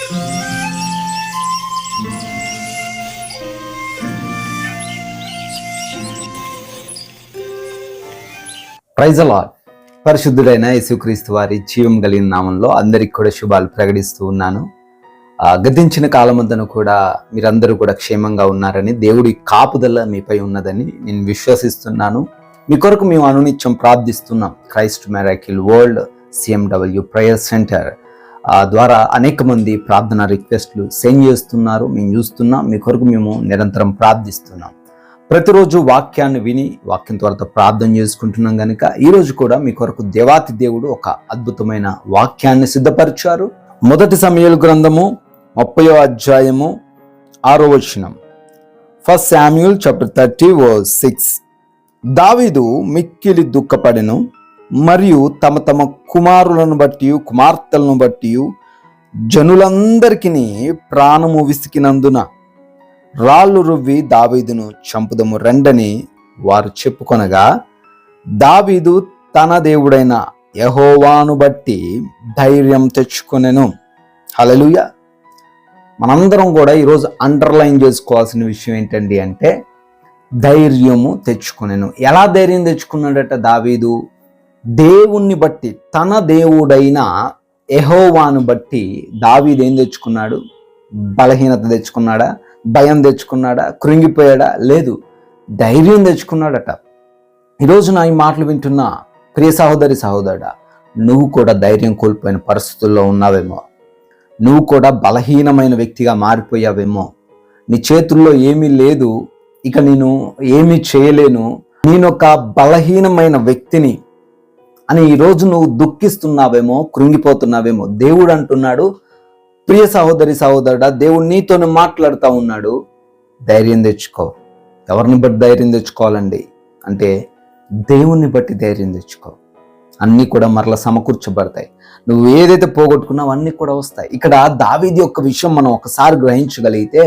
Praise the lord. పరిశుద్ధుడైన యేసుక్రీస్తు వారి జీవం కలిగిన నామంలో అందరికి కూడా శుభాలు ప్రకటిస్తూ ఉన్నాను. గతించిన కాలమంతను కూడా మీరందరూ కూడా క్షేమంగా ఉన్నారని, దేవుడి కాపుదల మీపై ఉన్నదని నేను విశ్వసిస్తున్నాను. మీ కొరకు మేము అనునిత్యం ప్రార్థిస్తున్నాం. Christ miracle world CMW prayer centre ద్వారా అనేక మంది ప్రార్థన రిక్వెస్ట్లు సెండ్ చేస్తున్నారు. మేము చూస్తున్నాం. మీ కొరకు మేము నిరంతరం ప్రార్థిస్తున్నాం. ప్రతిరోజు వాక్యాన్ని విని వాక్యం ద్వారా ప్రార్థన చేసుకుంటున్నాం కనుక ఈరోజు కూడా మీ కొరకు దేవాతి దేవుడు ఒక అద్భుతమైన వాక్యాన్ని సిద్ధపరిచారు. 1 సమూయేలు గ్రంథము 30వ అధ్యాయము 6వ వచనం. 1 Samuel chapter 30 verse 6. దావీదు మిక్కిలి దుఃఖపడెను, మరియు తమ తమ కుమారులను బట్టి కుమార్తెలను బట్టి జనులందరికీ ప్రాణము విసికినందున రాళ్ళు రువ్వి దావీదును చంపుదము రెండని వారు చెప్పుకొనగా, దావీదు తన దేవుడైన యెహోవాను బట్టి ధైర్యం తెచ్చుకొనెను. హల్లెలూయా. మనందరం కూడా ఈరోజు అండర్లైన్ చేసుకోవాల్సిన విషయం ఏంటండి అంటే ధైర్యము తెచ్చుకొనెను. ఎలా ధైర్యం తెచ్చుకున్నాడట దావీదు? దేవుణ్ణి బట్టి, తన దేవుడైన యెహోవాను బట్టి దావీదు ఏం తెచ్చుకున్నాడు? బలహీనత తెచ్చుకున్నాడా? భయం తెచ్చుకున్నాడా? కృంగిపోయాడా? లేదు, ధైర్యం తెచ్చుకున్నాడట. ఈరోజు నా ఈ మాటలు వింటున్నా ప్రియ సహోదరి సహోదరుడా, నువ్వు కూడా ధైర్యం కోల్పోయిన పరిస్థితుల్లో ఉన్నావేమో. నువ్వు కూడా బలహీనమైన వ్యక్తిగా మారిపోయావేమో. నీ చేతుల్లో ఏమీ లేదు, ఇక నేను ఏమీ చేయలేను, నేనొక బలహీనమైన వ్యక్తిని అని ఈరోజు నువ్వు దుఃఖిస్తున్నావేమో, కృంగిపోతున్నావేమో. దేవుడు అంటున్నాడు, ప్రియ సహోదరి సహోదరుడా, దేవుడు నీతోనే మాట్లాడుతూ ఉన్నాడు, ధైర్యం తెచ్చుకో. ఎవరిని బట్టి ధైర్యం తెచ్చుకోవాలండి అంటే దేవుణ్ణి బట్టి ధైర్యం తెచ్చుకో. అన్నీ కూడా మరలా సమకూర్చబడతాయి. నువ్వు ఏదైతే పోగొట్టుకున్నావు అన్నీ కూడా వస్తాయి. ఇక్కడ దావీదు యొక్క విషయం మనం ఒకసారి గ్రహించగలిగితే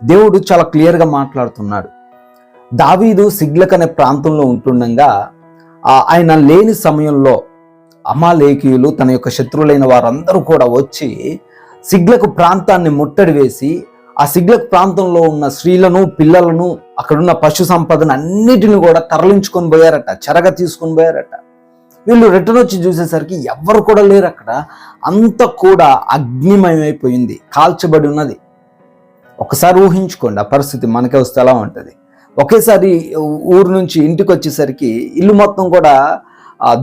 దేవుడు చాలా క్లియర్గా మాట్లాడుతున్నాడు. దావీదు సిగ్లక్ అనే ప్రాంతంలో ఉంటుండగా ఆయన లేని సమయంలో అమాలేకీయులు, తన యొక్క శత్రువులైన వారందరూ కూడా వచ్చి సిగ్లక్ ప్రాంతాన్ని ముట్టడి వేసి ఆ సిగ్లక్ ప్రాంతంలో ఉన్న స్త్రీలను, పిల్లలను, అక్కడున్న పశు సంపదను అన్నిటిని కూడా తరలించుకొని పోయారట, చెరగా తీసుకొని పోయారట. వీళ్ళు రిటర్న్ వచ్చి చూసేసరికి ఎవరు కూడా లేరు అక్కడ. అంతా కూడా అగ్నిమయమైపోయింది, కాల్చబడి ఉన్నది. ఒకసారి ఊహించుకోండి ఆ పరిస్థితి మనకే వస్తే ఎలా ఉంటుంది. ఒకేసారి ఊరు నుంచి ఇంటికి వచ్చేసరికి ఇల్లు మొత్తం కూడా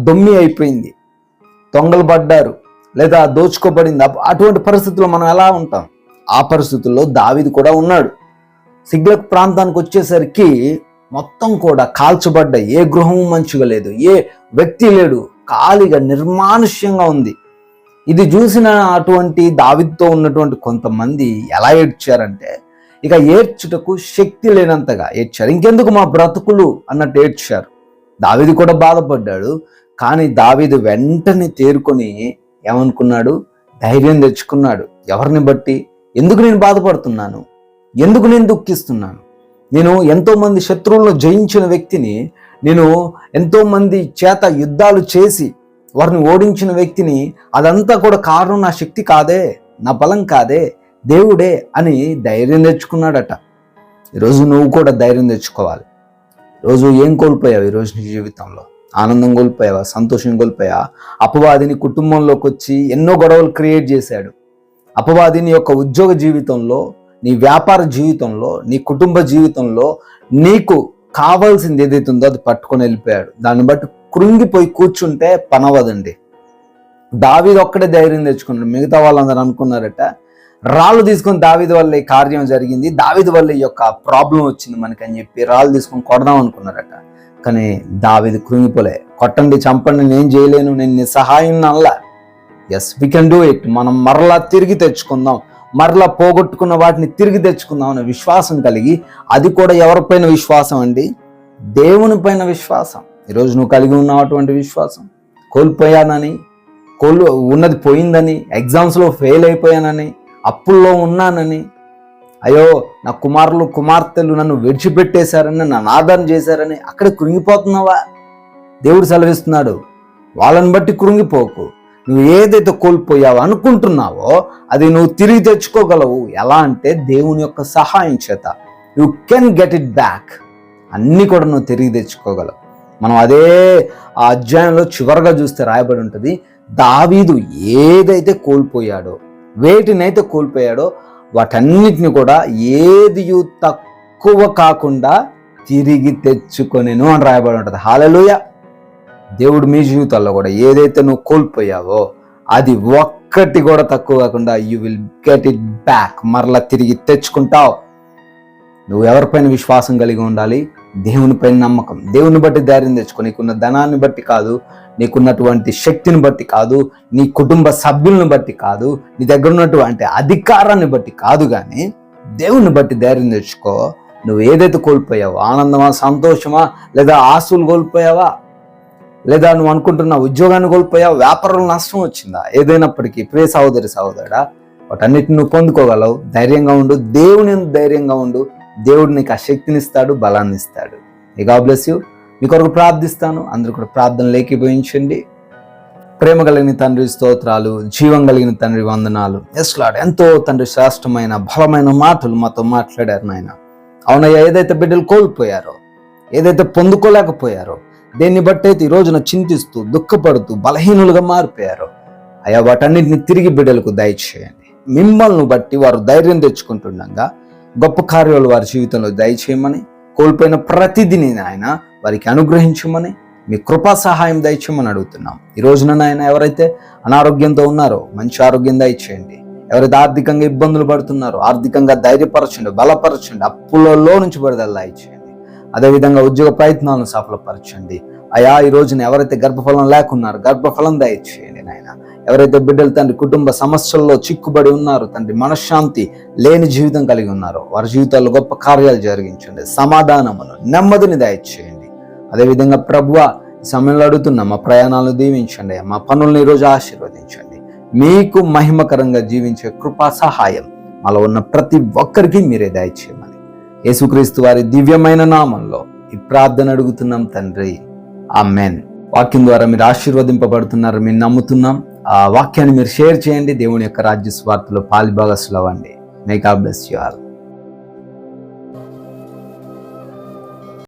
దొమ్మి అయిపోయింది, దొంగలు పడ్డారు లేదా దోచుకోబడింది. అటువంటి పరిస్థితుల్లో మనం ఎలా ఉంటాం? ఆ పరిస్థితుల్లో దావీదు కూడా ఉన్నాడు. సిగ్లక్ ప్రాంతానికి వచ్చేసరికి మొత్తం కూడా కాల్చబడ్డాయి. ఏ గృహము మంచిగా లేదు, ఏ వ్యక్తి లేడు, ఖాళీగా నిర్మానుష్యంగా ఉంది. ఇది చూసిన అటువంటి దావీదుతో ఉన్నటువంటి కొంతమంది ఎలా ఏడ్చారంటే ఇక ఏడ్చుటకు శక్తి లేనంతగా ఏడ్చారు. ఇంకెందుకు మా బ్రతుకులు అన్నట్టు ఏడ్చారు. దావీదు కూడా బాధపడ్డాడు. కానీ దావీదు వెంటనే తేరుకొని ఏమనుకున్నాడు? ధైర్యం తెచ్చుకున్నాడు. ఎవరిని బట్టి? ఎందుకు నేను బాధపడుతున్నాను? ఎందుకు నేను దుఃఖిస్తున్నాను? నేను ఎంతోమంది శత్రువులను జయించిన వ్యక్తిని, నేను ఎంతోమంది చేత యుద్ధాలు చేసి వారిని ఓడించిన వ్యక్తిని. అదంతా కూడా కారణం నా శక్తి కాదే, నా బలం కాదే, దేవుడే అని ధైర్యం తెచ్చుకున్నాడట. ఈరోజు నువ్వు కూడా ధైర్యం తెచ్చుకోవాలి. ఈరోజు ఏం కోల్పోయావు? ఈరోజు నీ జీవితంలో ఆనందం కోల్పోయావా? సంతోషం కోల్పోయావా? అపవాదిని కుటుంబంలోకి వచ్చి ఎన్నో గొడవలు క్రియేట్ చేశాడు. అపవాదిని యొక్క ఉద్యోగ జీవితంలో, నీ వ్యాపార జీవితంలో, నీ కుటుంబ జీవితంలో నీకు కావాల్సింది ఏదైతే ఉందో అది పట్టుకొని వెళ్ళిపోయాడు. దాన్ని బట్టి కృంగిపోయి కూర్చుంటే పనవదండి. దావీదు ఒక్కడే ధైర్యం తెచ్చుకున్నాడు. మిగతా వాళ్ళందరూ అనుకున్నారట రాళ్ళు తీసుకొని దావీదు వల్ల ఈ కార్యం జరిగింది, దావీదు వల్ల ఈ యొక్క ప్రాబ్లం వచ్చింది మనకి అని చెప్పి రాళ్ళు తీసుకొని కొడదాం అనుకున్నారట. కానీ దావీదు కృంగిపోలే. కొట్టండి, చంపండి, నేను చేయలేను, నేను నీ సహాయం అల్లా. Yes, we can do it. మనం మరలా తిరిగి తెచ్చుకుందాం, మరలా పోగొట్టుకున్న వాటిని తిరిగి తెచ్చుకుందాం అనే విశ్వాసం కలిగి, అది కూడా ఎవరిపైన విశ్వాసం అండి? దేవుని పైన విశ్వాసం. ఈరోజు నువ్వు కలిగి ఉన్నటువంటి విశ్వాసం. కోల్పోయానని, ఉన్నది పోయిందని, ఎగ్జామ్స్లో ఫెయిల్ అయిపోయానని, అప్పుల్లో ఉన్నానని, అయ్యో నా కుమారులు కుమార్తెలు నన్ను విడిచిపెట్టేశారని, నన్ను ఆదరణ చేశారని అక్కడ కృంగిపోతున్నావా? దేవుడు సెలవిస్తున్నాడు, వాళ్ళని బట్టి కృంగిపోకు. నువ్వు ఏదైతే కోల్పోయావో అనుకుంటున్నావో అది నువ్వు తిరిగి తెచ్చుకోగలవు. ఎలా అంటే దేవుని యొక్క సహాయం చేత you can get it back. అన్నీ కూడా నువ్వు తిరిగి తెచ్చుకోగలవు. మనం అదే ఆ అధ్యాయంలో చివరిగా చూస్తే రాయబడి ఉంటుంది, దావీదు ఏదైతే కోల్పోయాడో, వేటినైతే కోల్పోయాడో వాటన్నిటిని కూడా ఏది తక్కువ కాకుండా తిరిగి తెచ్చుకొనెను అని రాయబడి ఉంటుంది. హల్లెలూయా. దేవుడు మీ జీవితాల్లో కూడా ఏదైతే నువ్వు కోల్పోయావో అది ఒక్కటి కూడా తక్కువ కాకుండా you will get it back, మరలా తిరిగి తెచ్చుకుంటావు. నువ్వు ఎవరిపైన విశ్వాసం కలిగి ఉండాలి? దేవుని పైన నమ్మకం. దేవుని బట్టి ధైర్యం తెచ్చుకో. నీకున్న ధనాన్ని బట్టి కాదు, నీకున్నటువంటి శక్తిని బట్టి కాదు, నీ కుటుంబ సభ్యులను బట్టి కాదు, నీ దగ్గర ఉన్నటువంటి అధికారాన్ని బట్టి కాదు, కానీ దేవుని బట్టి ధైర్యం తెచ్చుకో. నువ్వు ఏదైతే కోల్పోయావో, ఆనందమా, సంతోషమా, లేదా ఆస్తులు కోల్పోయావా, లేదా నువ్వు అనుకుంటున్న ఉద్యోగాన్ని కోల్పోయావా, వ్యాపారంలో నష్టం వచ్చిందా, ఏదైనప్పటికీ ప్రియ సహోదరి సహోదరుడా, వాటన్నిటిని నువ్వు పొందుకోగలవు. ధైర్యంగా ఉండు, దేవుని ధైర్యంగా ఉండు. దేవుడు నీకు ఆ శక్తిని ఇస్తాడు, బలాన్ని ఇస్తాడు. God bless you. మీ కొరకు ప్రార్థిస్తాను. అందరూ కూడా ప్రార్థనలు ఏకీభవించండి. ప్రేమ కలిగిన తండ్రి స్తోత్రాలు, జీవం కలిగిన తండ్రి వందనాలు. ఎస్ లార్డ్, ఎంతో తండ్రి శ్రేష్టమైన బలమైన మాటలు మాతో మాట్లాడారు నాయన. అవునయ్యా, ఏదైతే బిడ్డలు కోల్పోయారో, ఏదైతే పొందుకోలేకపోయారో, దేన్ని బట్టి అయితే ఈ రోజున చింతిస్తూ దుఃఖపడుతూ బలహీనులుగా మారిపోయారో, అయ్యా వాటన్నిటిని తిరిగి బిడ్డలకు దయచేయండి. మిమ్మల్ని బట్టి వారు ధైర్యం తెచ్చుకుంటుండగా గొప్ప కార్యాలు వారి జీవితంలో దయచేయమని, కోల్పోయిన ప్రతిదిని ఆయన వారికి అనుగ్రహించమని, మీ కృపా సహాయం దయచేయమని అడుగుతున్నాం. ఈ రోజున నాయన ఎవరైతే అనారోగ్యంతో ఉన్నారో మంచి ఆరోగ్యం దయచేయండి. ఎవరైతే ఆర్థికంగా ఇబ్బందులు పడుతున్నారో ఆర్థికంగా ధైర్యపరచండి, బలపరచండి. అప్పులలో నుంచి విడుదల దయచేయండి. అదేవిధంగా ఉద్యోగ ప్రయత్నాలను సఫలపరచండి. అయా ఈ రోజున ఎవరైతే గర్భఫలం లేకున్నారో గర్భఫలం దయచేయండి నాయన. ఎవరైతే బిడ్డలు తండ్రి కుటుంబ సమస్యల్లో చిక్కుబడి ఉన్నారో, తండ్రి మనశ్శాంతి లేని జీవితం కలిగి ఉన్నారో, వారి జీవితాల్లో గొప్ప కార్యాలు జరిగించండి. సమాధానమును, నెమ్మదిని దయచేయండి. అదేవిధంగా ప్రభువా, ఈ సమయంలో అడుగుతున్నా, మా ప్రయాణాలను దీవించండి, మా పనులను ఈరోజు ఆశీర్వదించండి. మీకు మహిమకరంగా జీవించే కృపా సహాయం మాలో ఉన్న ప్రతి ఒక్కరికి మీరే దయచేయమని యేసుక్రీస్తు వారి దివ్యమైన నామంలో ఈ ప్రార్థన అడుగుతున్నాం తండ్రి, ఆమేన్. వాక్యం ద్వారా మీరు ఆశీర్వదింపబడుతున్నారు, మేము నమ్ముతున్నాం. ఆ వాక్యాన్ని మీరు షేర్ చేయండి. దేవుని యొక్క రాజ్య స్వార్థలో పాలిభాగస్సులు అవ్వండి. May God bless you all.